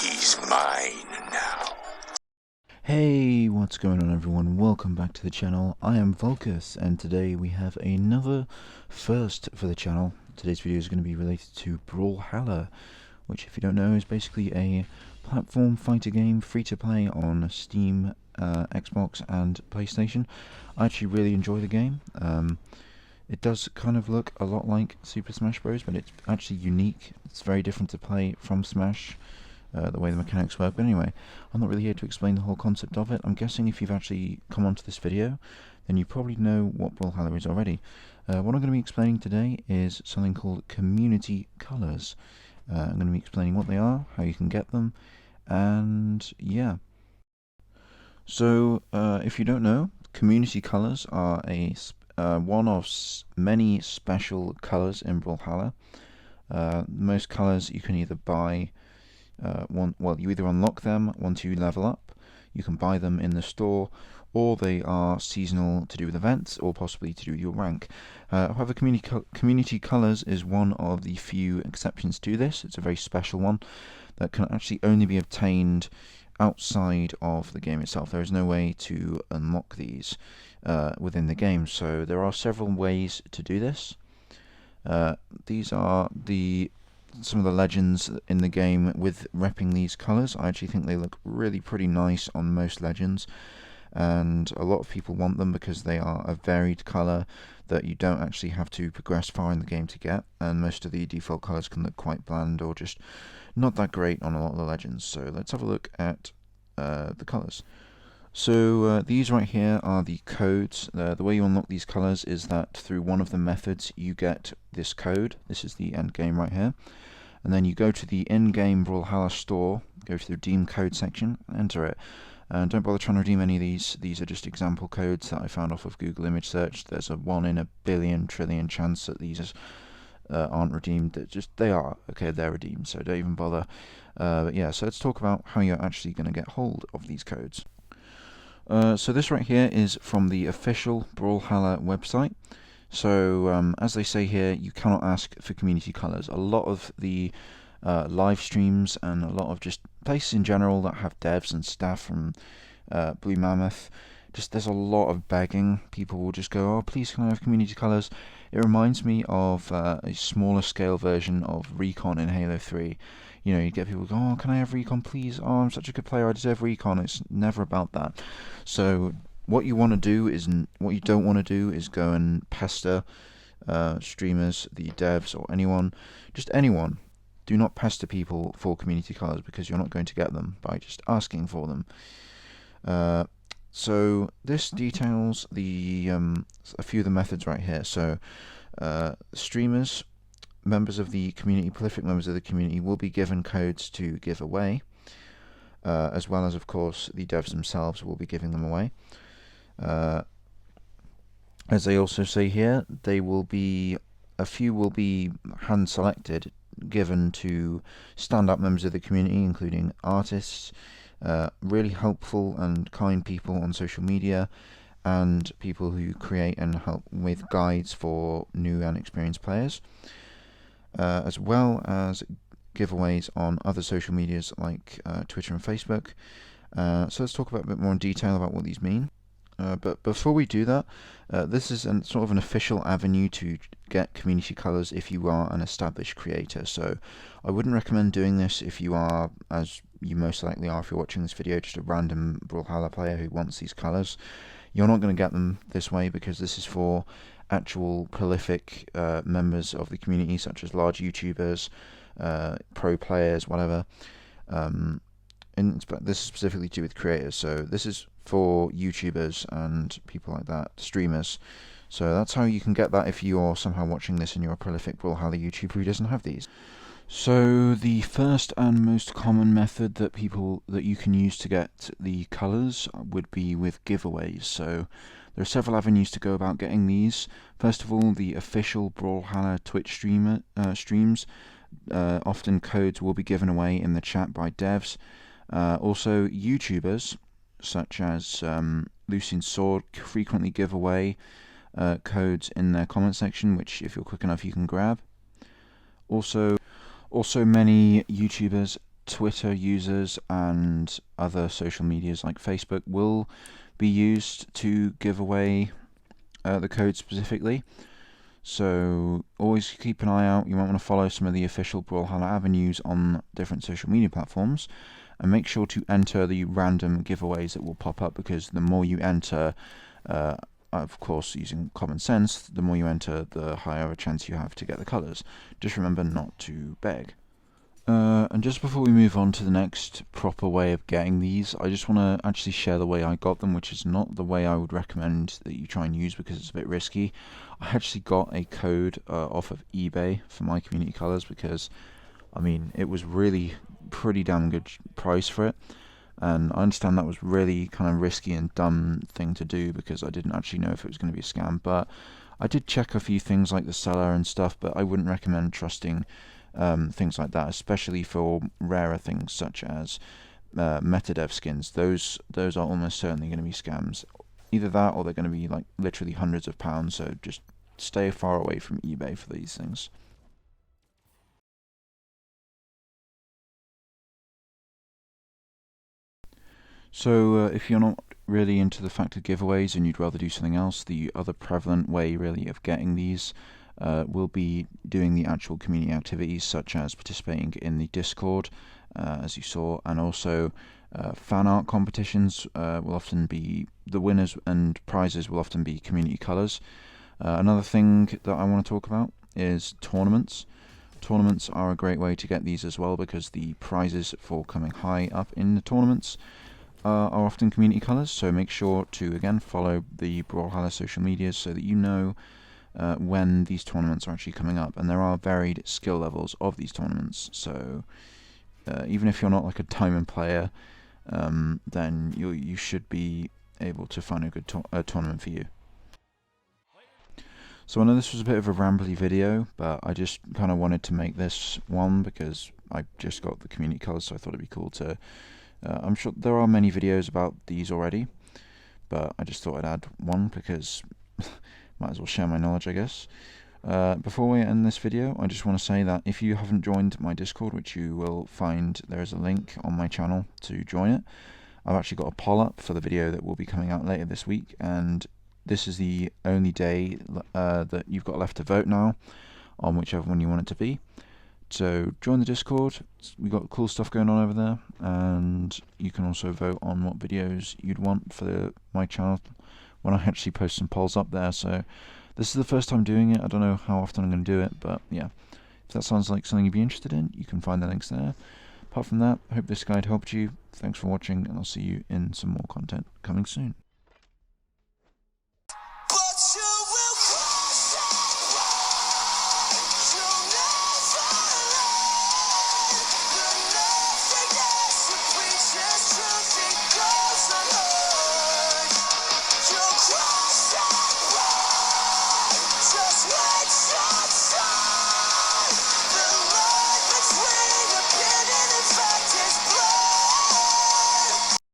He's mine now. Hey, what's going on everyone? Welcome back to the channel. I am Volkus, and today we have another first for the channel. Today's video is going to be related to Brawlhalla, which, if you don't know, is basically a platform fighter game, free to play on Steam, Xbox and PlayStation. I actually really enjoy the game. It does kind of look a lot like Super Smash Bros, but it's actually unique. It's very different to play from Smash. The way the mechanics work. But anyway, I'm not really here to explain the whole concept of it. I'm guessing if you've actually come onto this video, then you probably know what Brawlhalla is already. What I'm going to be explaining today is something called community colours. I'm going to be explaining what they are, how you can get them, and yeah. So, if you don't know, community colours are one of many special colours in Brawlhalla. Most colours you can either buy. You either unlock them once you level up, you can buy them in the store, or they are seasonal to do with events, or possibly to do with your rank. However, community colours is one of the few exceptions to this. It's a very special one that can actually only be obtained outside of the game itself. There is no way to unlock these within the game, so there are several ways to do this. These are some of the legends in the game with repping these colours. I actually think they look really pretty nice on most legends, and a lot of people want them because they are a varied colour that you don't actually have to progress far in the game to get, and most of the default colours can look quite bland or just not that great on a lot of the legends. So let's have a look at the colours. So these right here are the codes. The way you unlock these colours is that through one of the methods you get this code. This is the end game right here. And then you go to the in-game Brawlhalla store, go to the redeem code section, enter it. And don't bother trying to redeem any of these. These are just example codes that I found off of Google image search. There's a 1 in a billion trillion chance that these aren't redeemed. They are. Okay, they're redeemed, so don't even bother. But yeah, so let's talk about how you're actually going to get hold of these codes. So this right here is from the official Brawlhalla website. So as they say here, you cannot ask for community colours. A lot of the live streams and a lot of just places in general that have devs and staff from Blue Mammoth, there's a lot of begging. People will just go, oh, please can I have community colours? It reminds me of a smaller scale version of Recon in Halo 3. You know, you get people go, oh, can I have Recon, please? Oh, I'm such a good player, I deserve Recon. It's never about that. So what you want to do is, what you don't want to do is go and pester streamers, the devs, or anyone, just anyone. Do not pester people for community colours because you're not going to get them by just asking for them. So this details a few of the methods right here. So streamers, members of the community, prolific members of the community will be given codes to give away, as well as, of course, the devs themselves will be giving them away. As they also say here, a few will be hand selected, given to stand-up members of the community, including artists, really helpful and kind people on social media, and people who create and help with guides for new and experienced players, as well as giveaways on other social medias like Twitter and Facebook. So let's talk about a bit more in detail about what these mean. But before we do that, this is sort of an official avenue to get community colours if you are an established creator. So I wouldn't recommend doing this if you are, as you most likely are if you're watching this video, just a random Brawlhalla player who wants these colours. You're not going to get them this way because this is for actual prolific members of the community, such as large YouTubers, pro players, whatever. And this is specifically to do with creators, so this is for YouTubers and people like that, streamers. So that's how you can get that if you're somehow watching this and you're a prolific Brawlhalla YouTuber who doesn't have these. So the first and most common method that you can use to get the colours would be with giveaways. So there are several avenues to go about getting these. First of all, the official Brawlhalla Twitch streams. Often codes will be given away in the chat by devs. Also, YouTubers such as Lucian Sword frequently give away codes in their comment section, which if you're quick enough you can grab. Also many YouTubers Twitter users and other social medias like Facebook will be used to give away the code specifically. So always keep an eye out. You might want to follow some of the official Brawlhalla avenues on different social media platforms, and make sure to enter the random giveaways that will pop up, because the more you enter, of course using common sense, the more you enter, the higher a chance you have to get the colours. Just remember not to beg. And just before we move on to the next proper way of getting these, I just want to actually share the way I got them, which is not the way I would recommend that you try and use because it's a bit risky. I actually got a code off of eBay for my community colours because, I mean, it was really pretty damn good price for it. And I understand that was really kind of risky and dumb thing to do because I didn't actually know if it was going to be a scam. But I did check a few things like the seller and stuff, but I wouldn't recommend trusting things like that, especially for rarer things such as metadev skins. Those are almost certainly going to be scams. Either that or they're going to be like literally hundreds of pounds, so just stay far away from eBay for these things. So if you're not really into the fact of giveaways and you'd rather do something else, the other prevalent way really of getting these will be doing the actual community activities, such as participating in the Discord, as you saw, and also fan art competitions will often be the winners, and prizes will often be community colours. Another thing that I want to talk about is tournaments. Tournaments are a great way to get these as well, because the prizes for coming high up in the tournaments are often community colours, so make sure to again follow the Brawlhalla social medias so that you know when these tournaments are actually coming up. And there are varied skill levels of these tournaments, so even if you're not like a diamond player, then you should be able to find a good tournament for you. So I know this was a bit of a rambly video, but I just kind of wanted to make this one because I just got the community colours, so I thought it'd be cool to I'm sure there are many videos about these already, but I just thought I'd add one because might as well share my knowledge, I guess. Before we end this video, I just want to say that if you haven't joined my Discord, which you will find there is a link on my channel to join it, I've actually got a poll up for the video that will be coming out later this week, and this is the only day that you've got left to vote now on whichever one you want it to be. So join the Discord, we've got cool stuff going on over there, and you can also vote on what videos you'd want for my channel when I actually post some polls up there. So this is the first time doing it, I don't know how often I'm going to do it, but yeah, if that sounds like something you'd be interested in, you can find the links there. Apart from that, I hope this guide helped you. Thanks for watching, and I'll see you in some more content coming soon.